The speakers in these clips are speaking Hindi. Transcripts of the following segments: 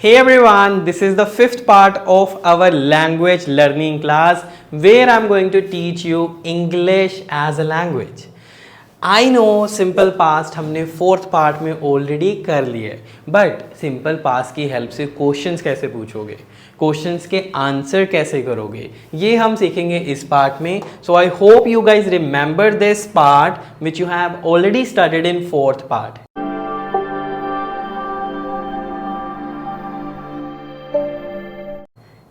Hey everyone, this is the fifth part of our language learning class where I'm going to teach you English as a language. I know simple past हमने फोर्थ पार्ट में ऑलरेडी कर लिए, बट सिंपल पास्ट की हेल्प से क्वेश्चंस कैसे पूछोगे, क्वेश्चंस के आंसर कैसे करोगे, ये हम सीखेंगे इस पार्ट में. So I hope you guys remember this part which you have already studied in fourth part.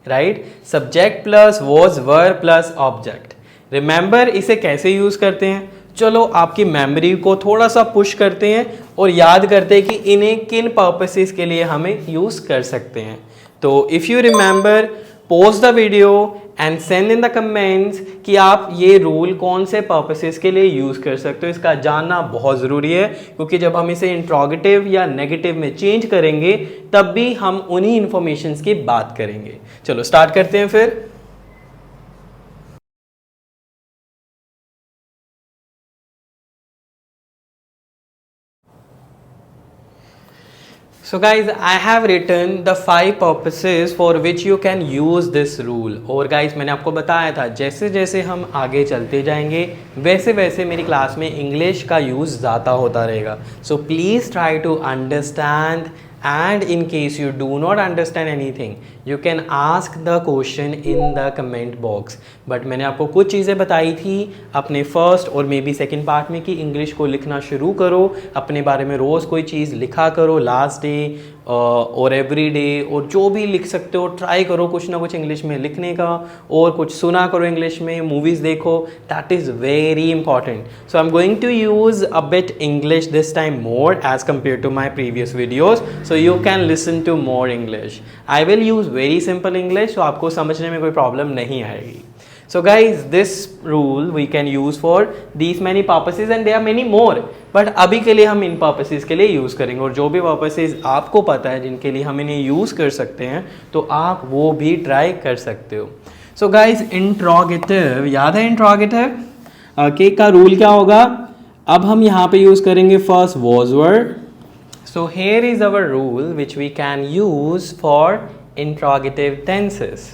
Right, subject plus was were plus object. Remember इसे कैसे यूज करते हैं. चलो आपकी मेमोरी को थोड़ा सा पुश करते हैं और याद करते हैं कि इन्हें किन पर्पसेस के लिए हमें यूज कर सकते हैं. तो if you remember, pause the video and send in the comments कि आप ये रूल कौन से पर्पसेस के लिए यूज़ कर सकते हो. इसका जानना बहुत ज़रूरी है क्योंकि जब हम इसे इंट्रोगेटिव या नेगेटिव में चेंज करेंगे तब भी हम उन्हीं इंफॉर्मेशंस की बात करेंगे. चलो स्टार्ट करते हैं फिर. So guys, I have written the 5 purposes for which you can use this rule. और guys, मैंने आपको बताया था जैसे जैसे हम आगे चलते जाएंगे वैसे वैसे मेरी क्लास में इंग्लिश का यूज़ ज़्यादा होता रहेगा. So please try to understand, and in case you do not understand anything you can ask the question in the comment box. But मैंने आपको कुछ चीज़ें बताई थी अपने फर्स्ट और मे बी सेकेंड पार्ट में कि इंग्लिश को लिखना शुरू करो, अपने बारे में रोज़ कोई चीज़ लिखा करो लास्ट डे और एवरी डे, और जो भी लिख सकते हो ट्राई करो कुछ ना कुछ इंग्लिश में लिखने का, और कुछ सुना करो इंग्लिश में, मूवीज़ देखो. That is very important. So I am going to use a bit English this time more as compare to my previous videos, so you can listen to more English. I will use very simple English, तो आपको समझने में कोई प्रॉब्लम नहीं आएगी. So guys, this rule we can use for these many purposes and there are many more. But अभी के लिए हम इन purposes के लिए यूज़ करेंगे, और जो भी purposes आपको पता है जिनके लिए हम इन्हें यूज़ कर सकते हैं तो आप वो भी ट्राई कर सकते हो. So guys, इंट्रोगेटिव याद है. इंट्रोगेटिव के का रूल क्या होगा. अब हम यहाँ पे यूज़ करेंगे first was were. So here is our rule which we can use for interrogative tenses.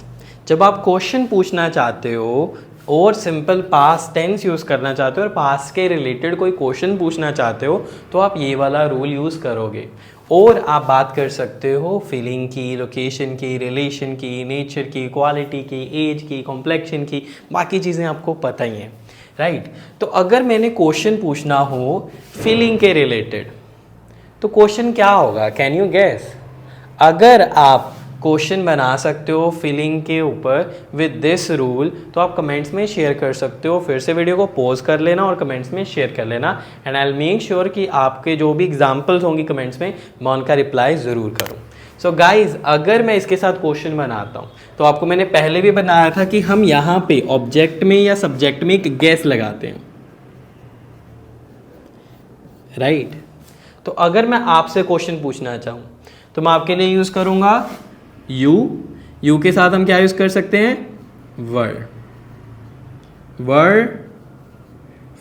जब आप क्वेश्चन पूछना चाहते हो और सिंपल पास्ट टेंस यूज़ करना चाहते हो और पास्ट के रिलेटेड कोई क्वेश्चन पूछना चाहते हो तो आप ये वाला रूल यूज़ करोगे. और आप बात कर सकते हो फीलिंग की, लोकेशन की, रिलेशन की, नेचर की, क्वालिटी की, एज की, कॉम्प्लेक्शन की, बाकी चीज़ें आपको पता ही हैं. राइट. तो अगर मैंने क्वेश्चन पूछना हो फीलिंग के रिलेटेड तो क्वेश्चन क्या होगा, कैन यू गेस. अगर आप क्वेश्चन बना सकते हो फीलिंग के ऊपर विद दिस रूल तो आप कमेंट्स में शेयर कर सकते हो. फिर से वीडियो को पॉज कर लेना और कमेंट्स में शेयर कर लेना, and I will make sure कि आपके जो भी एग्जांपल्स होंगी कमेंट्स में मैं उनका रिप्लाई ज़रूर करूँ. सो गाइज, अगर मैं इसके साथ क्वेश्चन बनाता हूँ तो आपको मैंने पहले भी बनाया था कि हम यहाँ पे ऑब्जेक्ट में या सब्जेक्ट में एक गेस लगाते हैं. राइट. तो अगर मैं आपसे क्वेश्चन पूछना चाहूँ तो मैं आपके लिए यूज़ करूँगा यू के साथ हम क्या यूज कर सकते हैं, वर.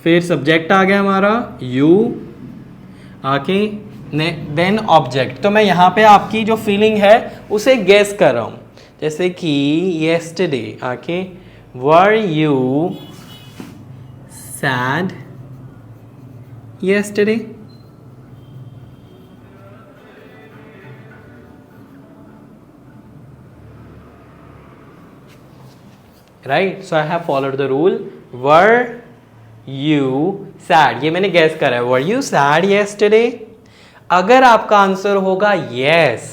फिर सब्जेक्ट आ गया हमारा यू आके देन ऑब्जेक्ट. तो मैं यहाँ पे आपकी जो फीलिंग है उसे गेस कर रहा हूँ. जैसे कि येस्टरडे आके were you sad yesterday. Right. So I have followed the rule. Were you sad, ये मैंने गैस करा है. Were you sad yesterday. अगर आपका आंसर होगा यस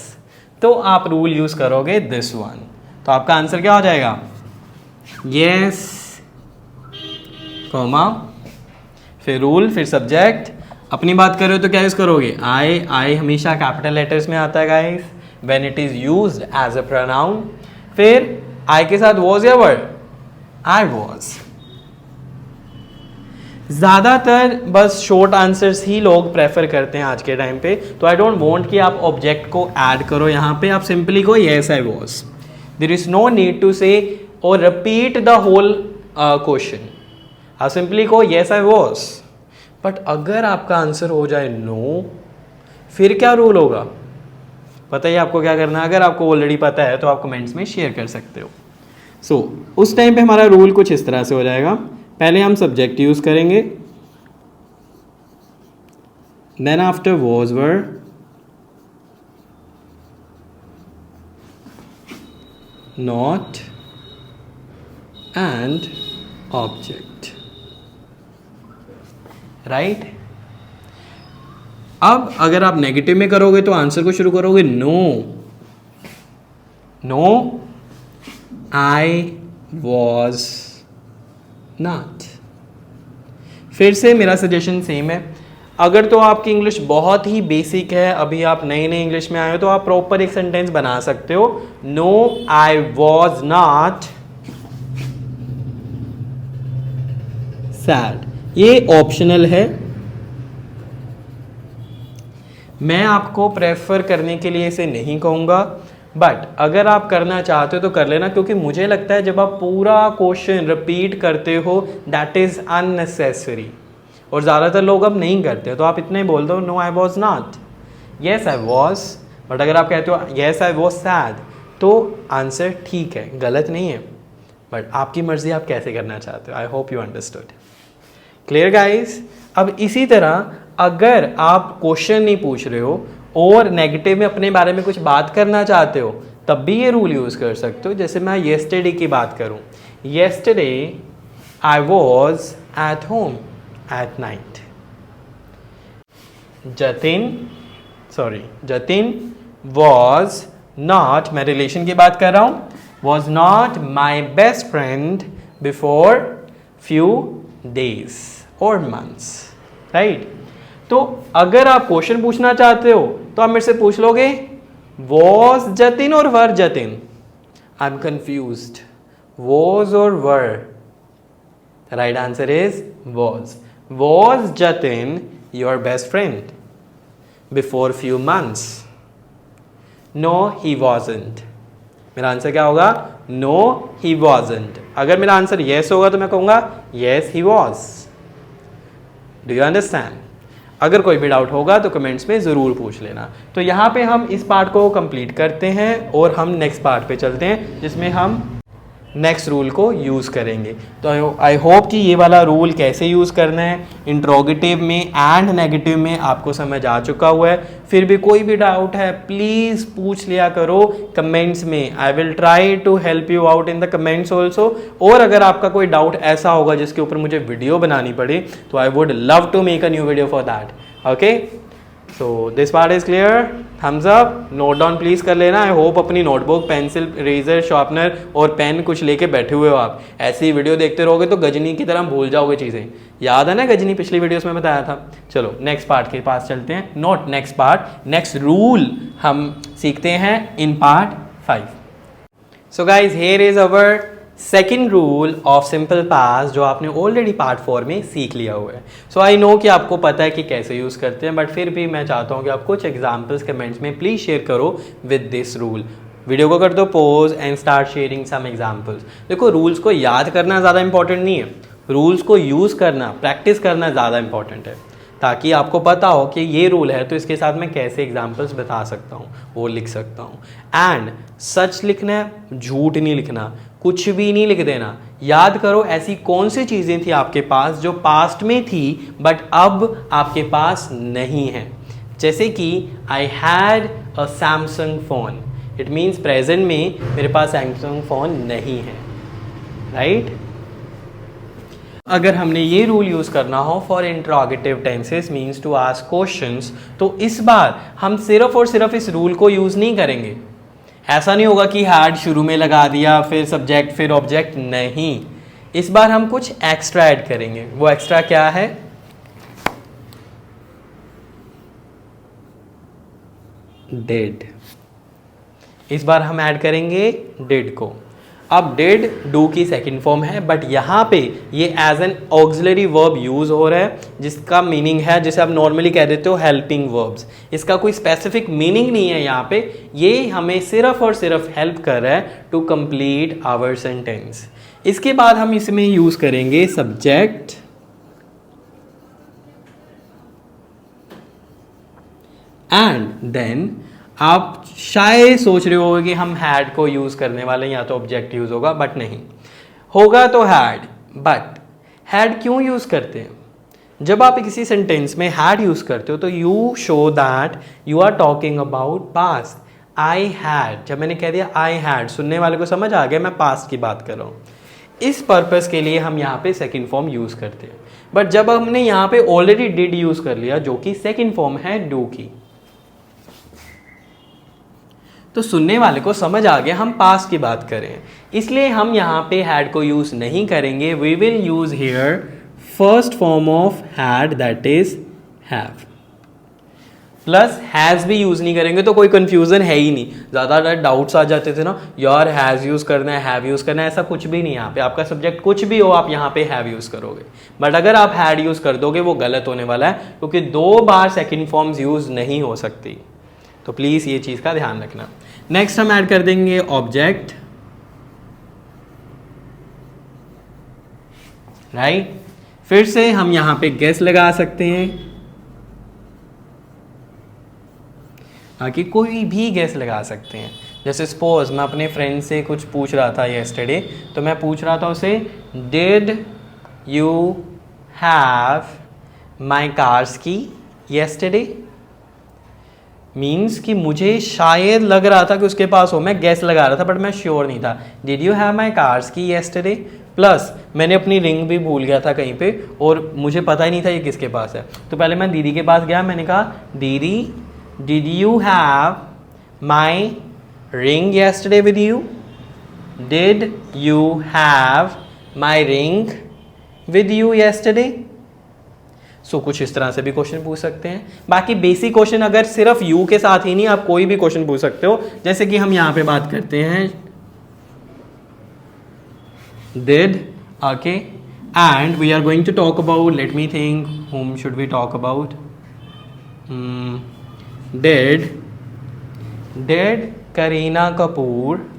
तो आप रूल यूज करोगे दिस वन. तो आपका आंसर क्या हो जाएगा, यस कॉमा फिर रूल फिर सब्जेक्ट. अपनी बात कर रहे हो तो क्या यूज करोगे, आई हमेशा कैपिटल लेटर्स में आता है guys when it is used as a pronoun. फिर आई के साथ वॉज या वर्ड, आई वॉज. ज़्यादातर बस शॉर्ट आंसर्स ही लोग प्रेफर करते हैं आज के टाइम पे, तो आई डोंट वांट कि आप ऑब्जेक्ट को ऐड करो यहाँ पे. आप सिंपली को yes I was. There is no need to say और रिपीट द होल क्वेश्चन. आप सिंपली को येस आई वॉज. बट अगर आपका आंसर हो जाए नो, फिर क्या रूल होगा, पता ही आपको क्या करना है। अगर आपको ऑलरेडी पता है तो आप कमेंट्स में शेयर कर सकते हो। सो उस टाइम पे हमारा रूल कुछ इस तरह से हो जाएगा। पहले हम सब्जेक्ट यूज़ करेंगे, then after was verb, not and object, right. अब अगर आप नेगेटिव में करोगे तो आंसर को शुरू करोगे no, no I was not. फिर से मेरा सजेशन सेम है, अगर तो आपकी इंग्लिश बहुत ही बेसिक है, अभी आप नई नई इंग्लिश में आए हो, तो आप प्रॉपर एक सेंटेंस बना सकते हो, no I was not sad. ये ऑप्शनल है, मैं आपको प्रेफर करने के लिए इसे नहीं कहूँगा, बट अगर आप करना चाहते हो तो कर लेना, क्योंकि मुझे लगता है जब आप पूरा क्वेश्चन रिपीट करते हो दैट इज़ अननेसेसरी, और ज़्यादातर लोग अब नहीं करते, तो आप इतना ही बोल दो, no I was not, yes I was. But अगर आप कहते हो येस आई वॉज सैड, तो आंसर ठीक है, गलत नहीं है, बट आपकी मर्ज़ी आप कैसे करना चाहते हो। आई hope you understood. Clear guys. अब इसी तरह अगर आप क्वेश्चन नहीं पूछ रहे हो और नेगेटिव में अपने बारे में कुछ बात करना चाहते हो, तब भी ये रूल यूज़ कर सकते हो। जैसे मैं येस्टरडे की बात करूँ, yesterday I was at home at night. Jatin was not, मैं रिलेशन की बात कर रहा हूँ, was not my best friend before few days और मंथ्स, राइट। तो अगर आप क्वेश्चन पूछना चाहते हो तो आप मेरे से पूछ लोगे वॉज जतिन और were Jatin. I am confused, was और were. Right answer is was. Was Jatin your best friend before few months? No he wasn't. मेरा आंसर क्या होगा? No he wasn't. अगर मेरा आंसर येस होगा तो मैं कहूँगा yes he was. Do you understand? अगर कोई भी डाउट होगा तो कमेंट्स में ज़रूर पूछ लेना। तो यहाँ पे हम इस पार्ट को कंप्लीट करते हैं और हम नेक्स्ट पार्ट पे चलते हैं, जिसमें हम नेक्स्ट रूल को यूज़ करेंगे। तो आई होप कि ये वाला रूल कैसे यूज़ करना है इंट्रोगेटिव में एंड नेगेटिव में आपको समझ आ चुका हुआ है। फिर भी कोई भी डाउट है प्लीज़ पूछ लिया करो कमेंट्स में। I will try to help you out in the comments also. और अगर आपका कोई डाउट ऐसा होगा जिसके ऊपर मुझे वीडियो बनानी पड़े तो I would love to make a new video for that. Okay, so this part is clear. Thumbs up. Note down please कर लेना। आई होप अपनी नोटबुक, पेंसिल, इरेजर, शार्पनर और पेन कुछ लेके बैठे हुए हो आप। ऐसी वीडियो देखते रहोगे तो गजनी की तरह भूल जाओगे चीज़ें। याद है ना गजनी, पिछली वीडियोस में बताया था। चलो नेक्स्ट पार्ट के पास चलते हैं। Not next part, next rule हम सीखते हैं in part 5। So guys here is our second rule of simple past, जो आपने ऑलरेडी पार्ट 4 में सीख लिया हुआ है। सो आई नो कि आपको पता है कि कैसे यूज़ करते हैं, बट फिर भी मैं चाहता हूँ कि आप कुछ एग्जाम्पल्स कमेंट्स में प्लीज़ शेयर करो विद दिस रूल। वीडियो को कर दो pause and start sharing some examples. देखो, रूल्स को याद करना ज़्यादा इंपॉर्टेंट नहीं है, रूल्स को यूज़ करना, प्रैक्टिस करना ज़्यादा इंपॉर्टेंट है, ताकि आपको पता हो कि ये रूल है तो इसके साथ मैं कैसे एग्जाम्पल्स बता सकता हूँ, वो लिख सकता हूँ। एंड सच लिखना है, झूठ नहीं लिखना, कुछ भी नहीं लिख देना। याद करो ऐसी कौन सी चीज़ें थी आपके पास जो पास्ट में थी बट अब आपके पास नहीं है। जैसे कि I had a Samsung phone, it means present में मेरे पास सैमसंग फ़ोन नहीं है, राइट। अगर हमने ये रूल यूज़ करना हो for interrogative tenses means to ask questions, तो इस बार हम सिर्फ और सिर्फ इस रूल को यूज़ नहीं करेंगे। ऐसा नहीं होगा कि हैड शुरू में लगा दिया फिर सब्जेक्ट फिर ऑब्जेक्ट, नहीं। इस बार हम कुछ एक्स्ट्रा ऐड करेंगे। वो एक्स्ट्रा क्या है? डिड। इस बार हम ऐड करेंगे डिड को। अब डिड डू की सेकंड फॉर्म है, बट यहाँ पे ये as an auxiliary verb use हो रहा है, जिसका मीनिंग है, जिसे आप नॉर्मली कह देते हो हेल्पिंग वर्ब्स। इसका कोई स्पेसिफिक मीनिंग नहीं है यहाँ पे, ये हमें सिर्फ और सिर्फ हेल्प कर रहा है टू कंप्लीट आवर सेंटेंस। इसके बाद हम इसमें यूज करेंगे सब्जेक्ट एंड देन आप शायद सोच रहे होगे कि हम हैड को यूज़ करने वाले हैं या तो ऑब्जेक्ट यूज़ होगा, बट नहीं होगा तो हैड। बट हैड क्यों यूज़ करते हैं? जब आप किसी सेंटेंस में हैड यूज़ करते हो तो you show that you are talking about past. I had, जब मैंने कह दिया आई हैड, सुनने वाले को समझ आ गया मैं पास्ट की बात कर रहा हूँ। इस पर्पस के लिए हम यहाँ पे सेकंड फॉर्म यूज़ करते हैं। बट जब हमने यहाँ पे ऑलरेडी डिड यूज़ कर लिया जो कि सेकंड फॉर्म है डू की, तो सुनने वाले को समझ आ गया हम पास्ट की बात करें, इसलिए हम यहाँ पे हैड को यूज़ नहीं करेंगे। We will use here first form of had that is have. Plus has भी यूज़ नहीं करेंगे तो कोई कंफ्यूजन है ही नहीं। ज़्यादा डाउट्स आ जाते थे ना, यार हैज़ यूज़ करना है हैव यूज़ करना है, ऐसा कुछ भी नहीं। यहाँ पे आपका सब्जेक्ट कुछ भी हो आप यहाँ पे हैव यूज़ करोगे। बट अगर आप हैड यूज़ कर दोगे वो गलत होने वाला है, क्योंकि 2 बार सेकेंड फॉर्म्स यूज़ नहीं हो सकती। तो प्लीज़ ये चीज़ का ध्यान रखना। नेक्स्ट हम ऐड कर देंगे ऑब्जेक्ट, राइट। फिर से हम यहां पे गेस लगा सकते हैं, बाकी कोई भी गेस लगा सकते हैं। जैसे सपोज मैं अपने फ्रेंड से कुछ पूछ रहा था येस्टरडे, तो मैं पूछ रहा था उसे did you have my cars की येस्टरडे। मीन्स कि मुझे शायद लग रहा था कि उसके पास हो, मैं गैस लगा रहा था बट मैं श्योर नहीं था। Did you have my cars की येस्टरडे। प्लस मैंने अपनी रिंग भी भूल गया था कहीं पे और मुझे पता ही नहीं था ये किसके पास है। तो पहले मैं दीदी के पास गया, मैंने कहा दीदी did you have my ring yesterday with you. Did you have my ring with you yesterday. So कुछ इस तरह से भी क्वेश्चन पूछ सकते हैं। बाकी बेसिक क्वेश्चन अगर सिर्फ यू के साथ ही नहीं, आप कोई भी क्वेश्चन पूछ सकते हो। जैसे कि हम यहां पे बात करते हैं did, okay, and we are going to talk about, let me think whom should we talk about. Did Kareena Kapoor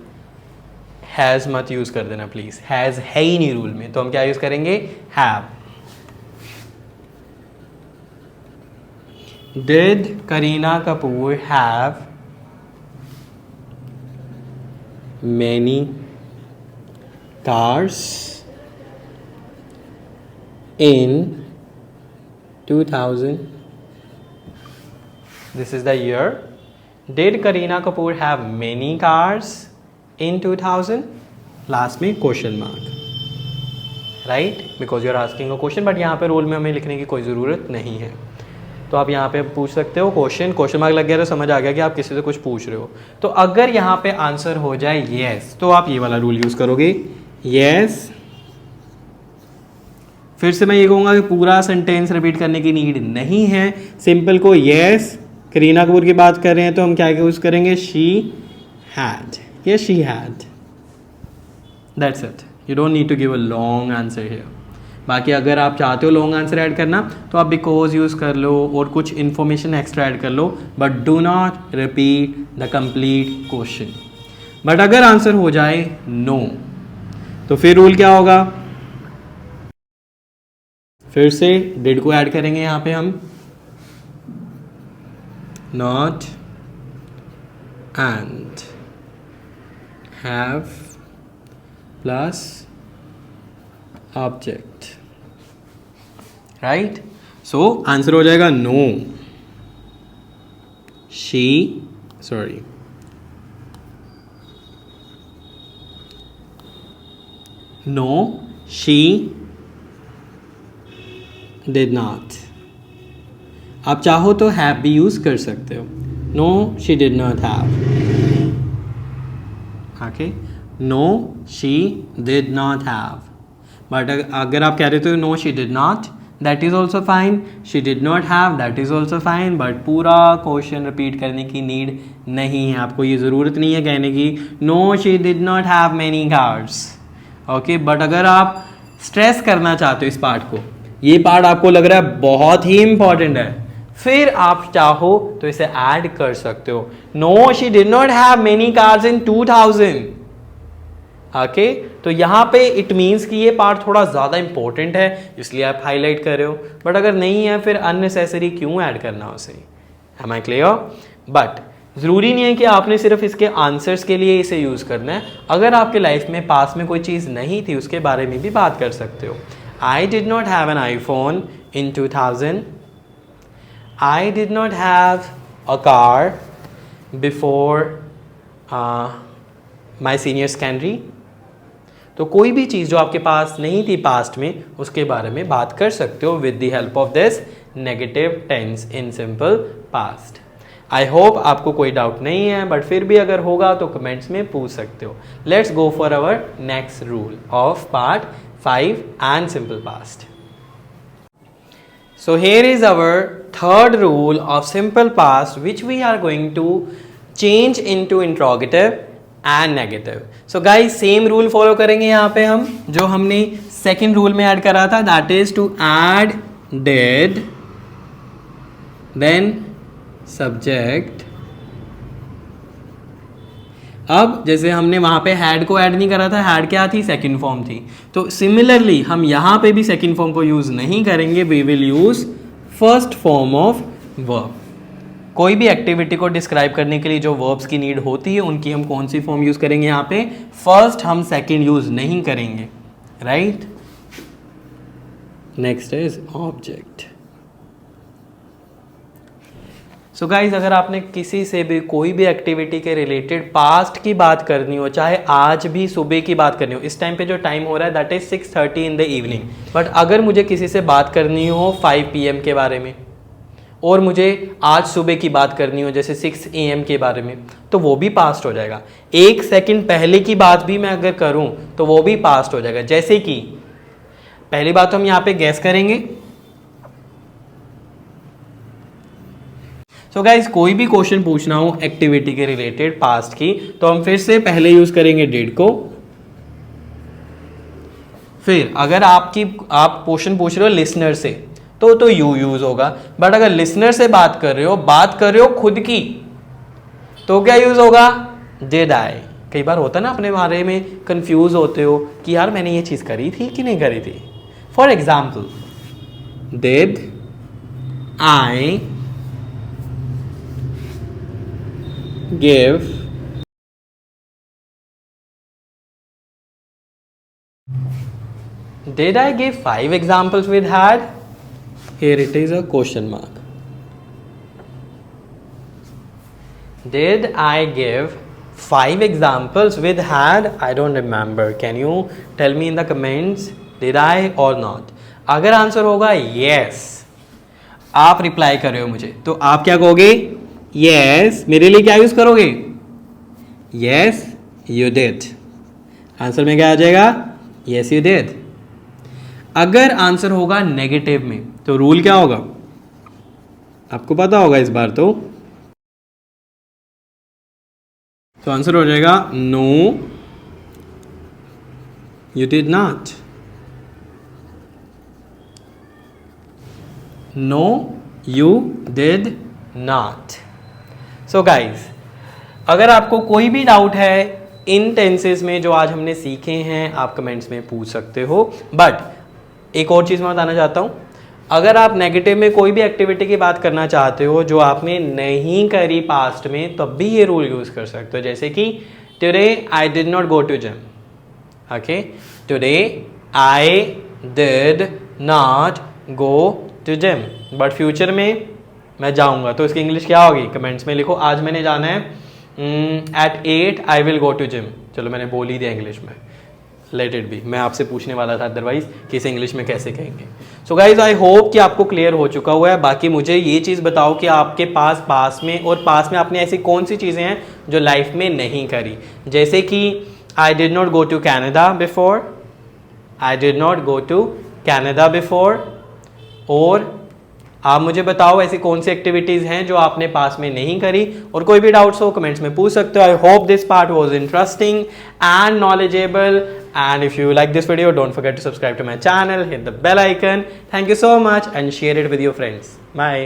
has मत यूज कर देना प्लीज, हैज है ही नहीं रूल में, तो हम क्या यूज करेंगे have. Did Kareena Kapoor have many cars in 2000? This is the year. Did Kareena Kapoor have many cars in 2000? Last में question mark, right? Because you are asking a question, but यहाँ पे रोल में हमें लिखने की कोई ज़रूरत नहीं है। तो आप यहाँ पे पूछ सकते हो क्वेश्चन मार्क लग गया तो समझ आ गया कि आप किसी से कुछ पूछ रहे हो। तो अगर यहाँ पे आंसर हो जाए यस, तो आप ये वाला रूल यूज़ करोगे यस। फिर से मैं ये कहूँगा कि पूरा सेंटेंस रिपीट करने की नीड नहीं है, सिंपल को यस। करीना कपूर की बात कर रहे हैं तो हम क्या यूज़ करेंगे she had, yes she had, that's it. You don't need to give a long answer here. बाकी अगर आप चाहते हो लॉन्ग आंसर ऐड करना तो आप बिकॉज यूज़ कर लो और कुछ इन्फॉर्मेशन एक्स्ट्रा ऐड कर लो, but do not repeat the complete question. But अगर आंसर हो जाए नो, तो फिर रूल क्या होगा, फिर से डिड को ऐड करेंगे यहाँ पे हम, not and have plus object, right. So answer हो जाएगा no she, sorry, no she did not. आप चाहो तो हैव भी यूज कर सकते हो, no she did not have, okay, no she did not have. But अगर आप कह रहे हो no she did not, that is also fine, she did not have, that is also fine, but पूरा क्वेश्चन रिपीट करने की नीड नहीं है, आपको ये ज़रूरत नहीं है कहने की no she did not have many cars, okay. But अगर आप स्ट्रेस करना चाहते हो इस पार्ट को, ये पार्ट आपको लग रहा है बहुत ही इंपॉर्टेंट है, फिर आप चाहो तो इसे ऐड कर सकते हो, no she did not have many cars in 2000, okay. तो यहाँ पे इट मीन्स कि ये पार्ट थोड़ा ज़्यादा इंपॉर्टेंट है इसलिए आप हाईलाइट कर रहे हो, बट अगर नहीं है फिर अननेसेसरी क्यों ऐड करना उसे, एम आई क्लियर। बट ज़रूरी नहीं है कि आपने सिर्फ इसके आंसर्स के लिए इसे यूज़ करना है। अगर आपके लाइफ में पास में कोई चीज़ नहीं थी उसके बारे में भी बात कर सकते हो। आई did not have an iPhone in 2000। I did not have a car before my senior secondary. तो कोई भी चीज़ जो आपके पास नहीं थी पास्ट में उसके बारे में बात कर सकते हो with the help of this negative tense in simple past. I hope आपको कोई डाउट नहीं है, बट फिर भी अगर होगा तो कमेंट्स में पूछ सकते हो। Let's go for our next rule of part 5 and simple past. So here is our third rule of simple past which we are going to change into interrogative and negative. So guys same rule follow करेंगे यहाँ पे हम जो हमने second rule में add करा था, that is to add did then subject। अब जैसे हमने वहाँ पे हैड को ऐड नहीं करा था, हैड क्या थी, सेकंड फॉर्म थी। तो सिमिलरली हम यहाँ पे भी सेकंड फॉर्म को यूज़ नहीं करेंगे, we will use first form of verb. कोई भी एक्टिविटी को डिस्क्राइब करने के लिए जो वर्ब्स की नीड होती है उनकी हम कौन सी फॉर्म यूज़ करेंगे यहाँ पे, फर्स्ट, हम सेकेंड यूज़ नहीं करेंगे, right. Next is object. So guys अगर आपने किसी से भी कोई भी एक्टिविटी के रिलेटेड पास्ट की बात करनी हो, चाहे आज भी सुबह की बात करनी हो, इस टाइम पे जो टाइम हो रहा है that is 6:30 in the evening, but अगर मुझे किसी से बात करनी हो 5 PM के बारे में और मुझे आज सुबह की बात करनी हो जैसे 6 AM के बारे में, तो वो भी पास्ट हो जाएगा। 1 सेकंड पहले की बात भी मैं अगर करूं तो वो भी पास्ट हो जाएगा। जैसे कि पहली बात तो हम यहाँ पे गैस करेंगे। सो गाइज कोई भी क्वेश्चन पूछना हो एक्टिविटी के रिलेटेड पास्ट की तो हम फिर से पहले यूज करेंगे डिड को। फिर अगर आप क्वेश्चन पूछ रहे हो लिसनर से तो यू यूज होगा, बट अगर लिसनर से बात कर रहे हो खुद की, तो क्या यूज होगा, डिड आई। कई बार होता है ना अपने बारे में कंफ्यूज होते हो कि यार मैंने ये चीज करी थी कि नहीं करी थी। For example, did I give did I give 5 examples with had? Here it is a question mark. Did I give 5 examples with had? I don't remember. Can you tell me in the comments, did I or not? अगर आंसर होगा yes, आप रिप्लाई कर रहे हो मुझे, तो आप क्या कहोगे, yes, मेरे लिए क्या यूज करोगे, yes you did। आंसर में क्या आ जाएगा, yes you did। अगर आंसर होगा नेगेटिव में तो रूल क्या होगा, आपको पता होगा इस बार तो आंसर हो जाएगा no you did not। no you did not। So guys अगर आपको कोई भी डाउट है इन टेंसेस में जो आज हमने सीखे हैं, आप कमेंट्स में पूछ सकते हो। बट एक और चीज़ मैं बताना चाहता हूँ, अगर आप नेगेटिव में कोई भी एक्टिविटी की बात करना चाहते हो जो आपने नहीं करी पास्ट में, तब भी ये रूल यूज़ कर सकते हो। जैसे कि today I did not go to gym, okay, today I did not go to gym, but future में मैं जाऊंगा, तो इसकी इंग्लिश क्या होगी, कमेंट्स में लिखो। आज मैंने जाना है at 8 I will go to gym. चलो मैंने बोल ही दिया इंग्लिश में, लेट इट बी। मैं आपसे पूछने वाला था अदरवाइज कि इसे इंग्लिश में कैसे कहेंगे। सो गाइज आई होप कि आपको क्लियर हो चुका हुआ है। बाकी मुझे ये चीज़ बताओ कि आपके पास में आपने ऐसी कौन सी चीज़ें हैं जो लाइफ में नहीं करी। जैसे कि I did not go to Canada before, I did not go to Canada before. और आप मुझे बताओ ऐसी कौन सी एक्टिविटीज़ हैं जो आपने पास में नहीं करी। और कोई भी डाउट्स हो कमेंट्स में पूछ सकते हो। I hope this part was interesting and knowledgeable, and if you like this video, don't forget to subscribe to my channel, hit the bell icon. Thank you so much and share it with your friends. Bye.